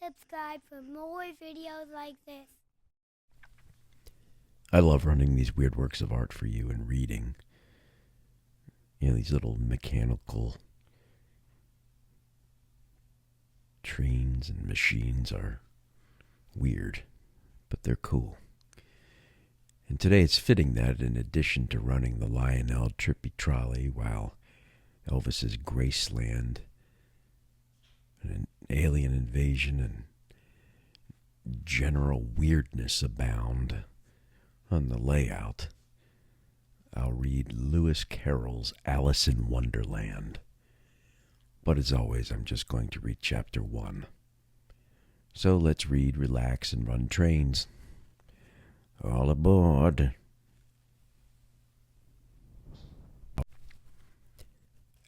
subscribe for more videos like this. I love running these weird works of art for you and reading. These little mechanical trains and machines are weird, but they're cool. And today it's fitting that in addition to running the Lionel Trippy Trolley while Elvis's Graceland and an alien invasion and general weirdness abound on the layout, I'll read Lewis Carroll's Alice in Wonderland. But as always, I'm just going to read chapter 1. So let's read, relax, and run trains. All aboard.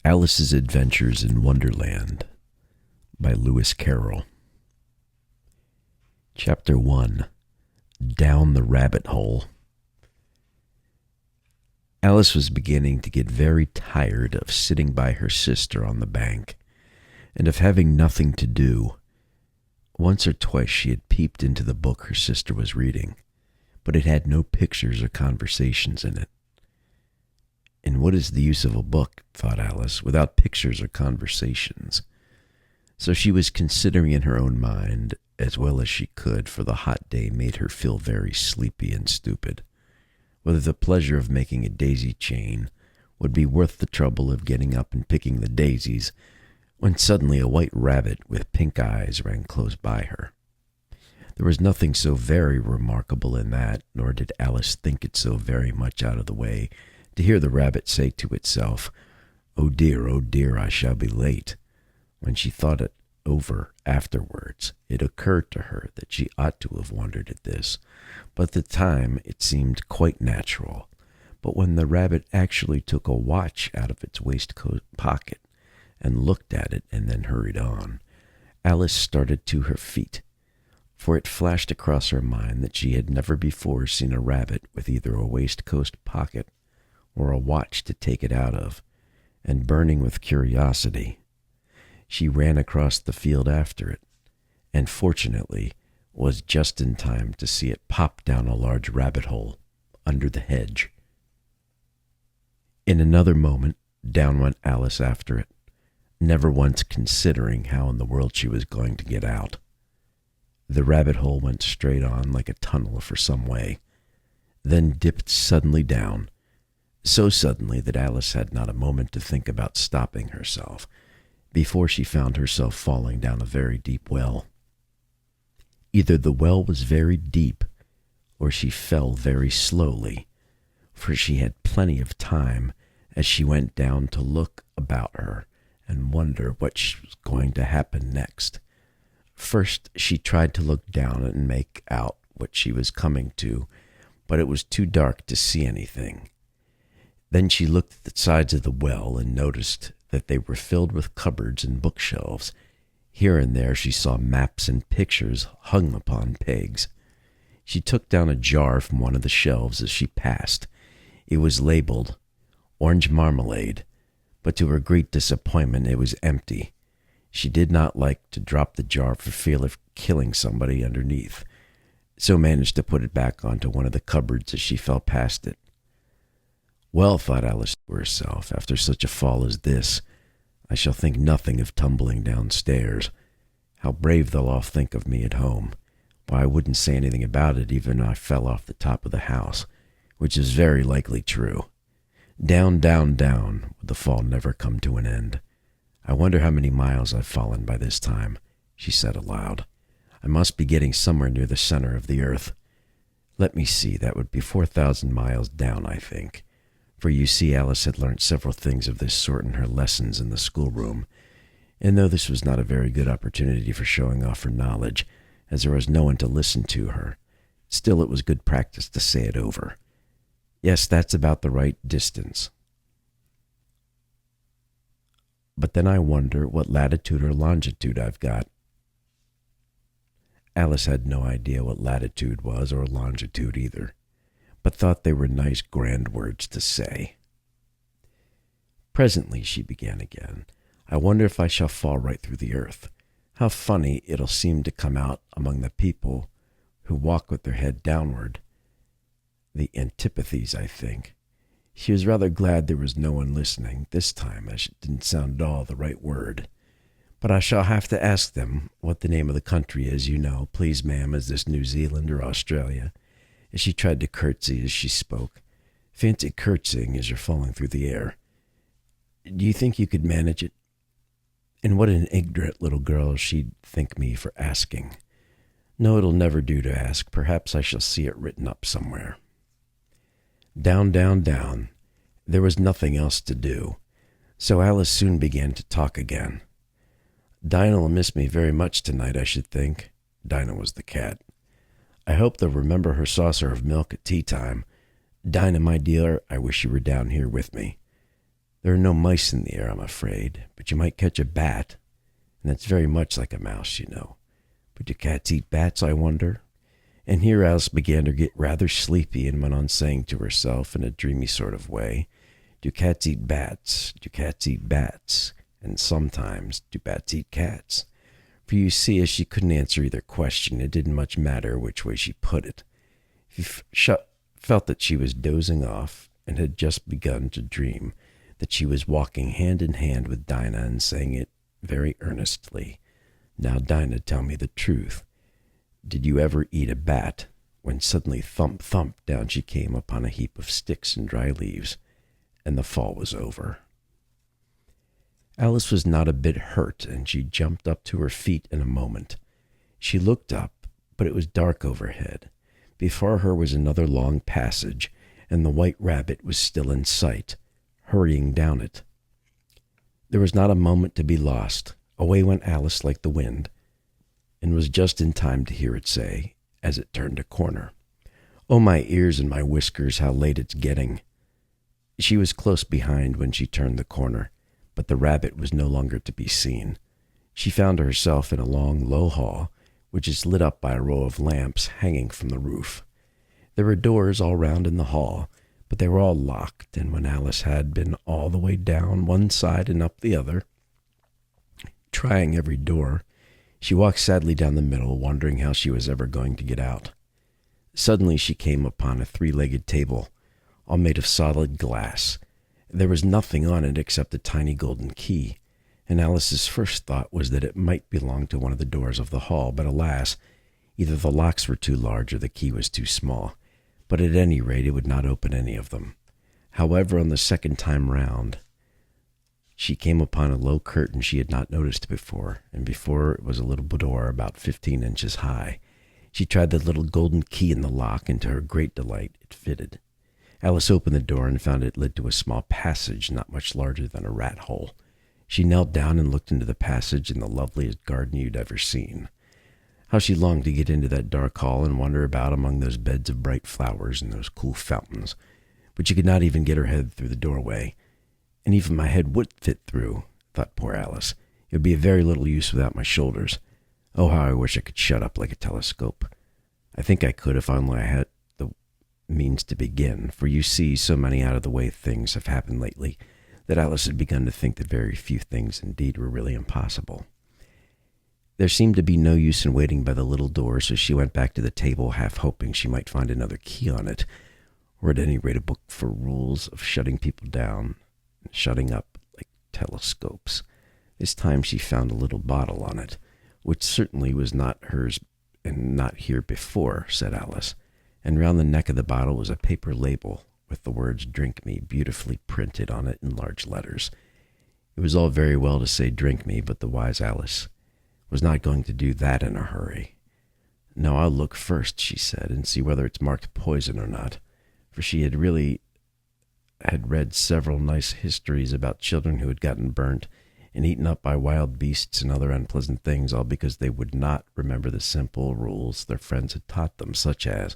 Alice's Adventures in Wonderland by Lewis Carroll. Chapter 1. Down the Rabbit Hole. Alice was beginning to get very tired of sitting by her sister on the bank and of having nothing to do. Once or twice she had peeped into the book her sister was reading, but it had no pictures or conversations in it. And what is the use of a book, thought Alice, without pictures or conversations? So she was considering in her own mind, as well as she could, for the hot day made her feel very sleepy and stupid, whether the pleasure of making a daisy chain would be worth the trouble of getting up and picking the daisies, when suddenly a white rabbit with pink eyes ran close by her. There was nothing so very remarkable in that, nor did Alice think it so very much out of the way to hear the rabbit say to itself, oh dear, I shall be late." When she thought it over afterwards, it occurred to her that she ought to have wondered at this, but at the time it seemed quite natural. But when the rabbit actually took a watch out of its waistcoat pocket and looked at it and then hurried on, Alice started to her feet, for it flashed across her mind that she had never before seen a rabbit with either a waistcoat pocket or a watch to take it out of, and burning with curiosity, she ran across the field after it, and fortunately was just in time to see it pop down a large rabbit hole under the hedge. In another moment, down went Alice after it, never once considering how in the world she was going to get out. The rabbit hole went straight on like a tunnel for some way, then dipped suddenly down, so suddenly that Alice had not a moment to think about stopping herself, before she found herself falling down a very deep well. Either the well was very deep, or she fell very slowly, for she had plenty of time as she went down to look about her and wonder what was going to happen next. First, she tried to look down and make out what she was coming to, but it was too dark to see anything. Then she looked at the sides of the well and noticed that they were filled with cupboards and bookshelves. Here and there she saw maps and pictures hung upon pegs. She took down a jar from one of the shelves as she passed. It was labeled orange marmalade, but to her great disappointment it was empty. She did not like to drop the jar for fear of killing somebody underneath, so managed to put it back onto one of the cupboards as she fell past it. Well, thought Alice to herself, after such a fall as this, I shall think nothing of tumbling downstairs. How brave they'll all think of me at home. Why, I wouldn't say anything about it even if I fell off the top of the house, which is very likely true. Down, down, down, would the fall never come to an end. I wonder how many miles I've fallen by this time, she said aloud. I must be getting somewhere near the center of the earth. Let me see, that would be 4,000 miles down, I think. For you see, Alice had learnt several things of this sort in her lessons in the schoolroom, and though this was not a very good opportunity for showing off her knowledge, as there was no one to listen to her, still it was good practice to say it over. Yes, that's about the right distance. But then I wonder what latitude or longitude I've got. Alice had no idea what latitude was or longitude either, but thought they were nice grand words to say. Presently she began again. I wonder if I shall fall right through the earth. How funny it'll seem to come out among the people who walk with their head downward. The antipathies, I think. She was rather glad there was no one listening this time, as it didn't sound at all the right word. But I shall have to ask them what the name of the country is, you know. Please, ma'am, is this New Zealand or Australia? As she tried to curtsy as she spoke. Fancy curtsying as you're falling through the air. Do you think you could manage it? And what an ignorant little girl she'd think me for asking. No, it'll never do to ask. Perhaps I shall see it written up somewhere. Down, down, down. There was nothing else to do, so Alice soon began to talk again. Dinah'll miss me very much tonight, I should think. Dinah was the cat. I hope they'll remember her saucer of milk at tea time. Dinah, my dear, I wish you were down here with me. There are no mice in the air, I'm afraid, but you might catch a bat, and that's very much like a mouse, you know. But do cats eat bats, I wonder? And here Alice began to get rather sleepy and went on saying to herself in a dreamy sort of way, do cats eat bats? Do cats eat bats? And sometimes, do bats eat cats? For you see, as she couldn't answer either question, it didn't much matter which way she put it. She felt that she was dozing off and had just begun to dream that she was walking hand in hand with Dinah and saying it very earnestly. Now, Dinah, tell me the truth. Did you ever eat a bat? When suddenly thump, thump, down she came upon a heap of sticks and dry leaves, and the fall was over. Alice was not a bit hurt, and she jumped up to her feet in a moment. She looked up, but it was dark overhead. Before her was another long passage, and the white rabbit was still in sight, hurrying down it. There was not a moment to be lost. Away went Alice like the wind, and was just in time to hear it say, as it turned a corner, "Oh, my ears and my whiskers, how late it's getting." She was close behind when she turned the corner, but the rabbit was no longer to be seen. She found herself in a long, low hall, which is lit up by a row of lamps hanging from the roof. There were doors all round in the hall, but they were all locked, and when Alice had been all the way down one side and up the other, trying every door, she walked sadly down the middle, wondering how she was ever going to get out. Suddenly she came upon a three-legged table, all made of solid glass. There was nothing on it except a tiny golden key, and Alice's first thought was that it might belong to one of the doors of the hall, but alas, either the locks were too large or the key was too small. But at any rate, it would not open any of them. However, on the second time round, she came upon a low curtain she had not noticed before, and before it was a little door about 15 inches high. She tried the little golden key in the lock, and to her great delight, it fitted. Alice opened the door and found it led to a small passage not much larger than a rat hole. She knelt down and looked into the passage in the loveliest garden you'd ever seen. How she longed to get into that dark hall and wander about among those beds of bright flowers and those cool fountains. But she could not even get her head through the doorway. And even my head would fit through, thought poor Alice. It would be of very little use without my shoulders. Oh, how I wish I could shut up like a telescope. I think I could if only I had the means to begin, for you see, so many out-of-the-way things have happened lately that Alice had begun to think that very few things indeed were really impossible. There seemed to be no use in waiting by the little door, so she went back to the table, half hoping she might find another key on it, or at any rate a book for rules of shutting people down and shutting up like telescopes. This time she found a little bottle on it, which certainly was not hers and not here before, said Alice, and round the neck of the bottle was a paper label with the words "Drink Me" beautifully printed on it in large letters. It was all very well to say "Drink Me," but the wise Alice was not going to do that in a hurry. "No, I'll look first," she said, "and see whether it's marked poison or not," for she had read several nice histories about children who had gotten burnt and eaten up by wild beasts and other unpleasant things, all because they would not remember the simple rules their friends had taught them, such as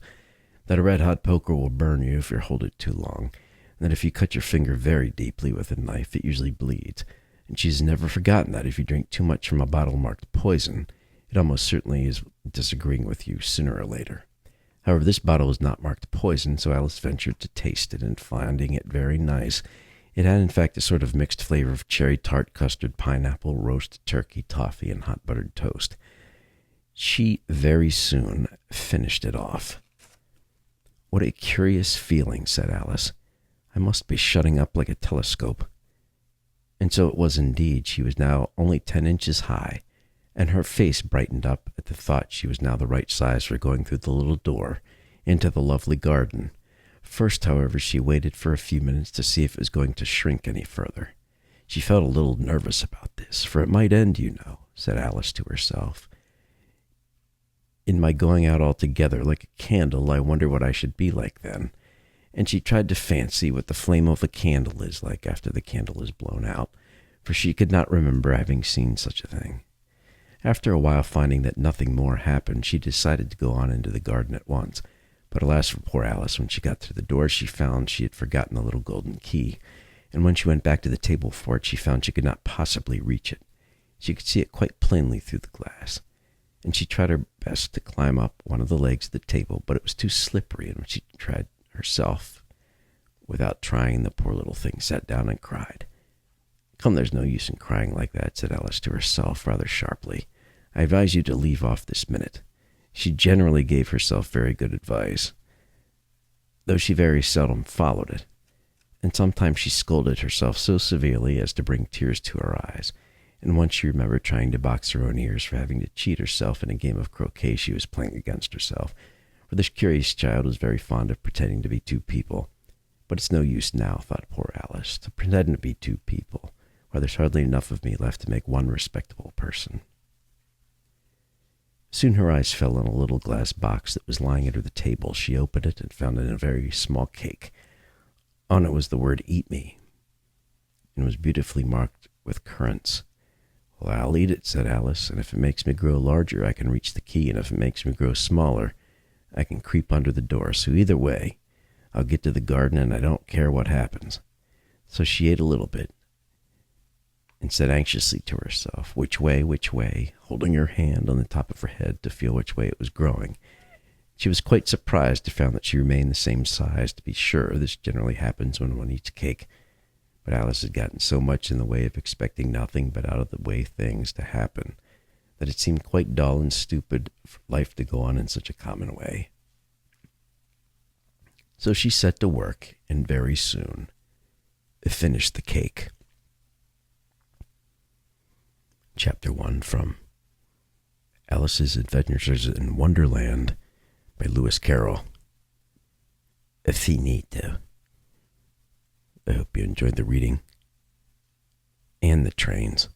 that a red-hot poker will burn you if you hold it too long, and that if you cut your finger very deeply with a knife, it usually bleeds. And she's never forgotten that if you drink too much from a bottle marked poison, it almost certainly is disagreeing with you sooner or later. However, this bottle was not marked poison, so Alice ventured to taste it, and finding it very nice, It had, in fact, a sort of mixed flavor of cherry tart, custard, pineapple, roast turkey, toffee, and hot buttered toast. She very soon finished it off. "What a curious feeling," said Alice. "I must be shutting up like a telescope." And so it was indeed. She was now only 10 inches high, and her face brightened up at the thought she was now the right size for going through the little door into the lovely garden. First, however, she waited for a few minutes to see if it was going to shrink any further. She felt a little nervous about this, for it might end, you know, said Alice to herself, in my going out altogether like a candle. I wonder what I should be like then. And she tried to fancy what the flame of a candle is like after the candle is blown out, for she could not remember having seen such a thing. After a while, finding that nothing more happened, she decided to go on into the garden at once. But alas for poor Alice, when she got to the door, she found she had forgotten the little golden key, and when she went back to the table for it, she found she could not possibly reach it. She could see it quite plainly through the glass, and she tried her best to climb up one of the legs of the table, but it was too slippery, and when she tried herself, without trying, the poor little thing sat down and cried. "Come, there's no use in crying like that," said Alice to herself rather sharply. "I advise you to leave off this minute." She generally gave herself very good advice, though she very seldom followed it, and sometimes she scolded herself so severely as to bring tears to her eyes, and once she remembered trying to box her own ears for having to cheat herself in a game of croquet she was playing against herself, for this curious child was very fond of pretending to be two people. But it's no use now, thought poor Alice, to pretend to be two people, why there's hardly enough of me left to make one respectable person. Soon her eyes fell on a little glass box that was lying under the table. She opened it and found in a very small cake. On it was the word "Eat Me," and was beautifully marked with currants. "Well, I'll eat it," said Alice, "and if it makes me grow larger, I can reach the key, and if it makes me grow smaller, I can creep under the door. So either way, I'll get to the garden, and I don't care what happens." So she ate a little bit, and said anxiously to herself, which way, holding her hand on the top of her head to feel which way it was growing. She was quite surprised to find that she remained the same size. To be sure, this generally happens when one eats cake, but Alice had gotten so much in the way of expecting nothing but out-of-the-way things to happen that it seemed quite dull and stupid for life to go on in such a common way. So she set to work, and very soon finished the cake. Chapter 1 from Alice's Adventures in Wonderland by Lewis Carroll. Finito. I hope you enjoyed the reading and the trains.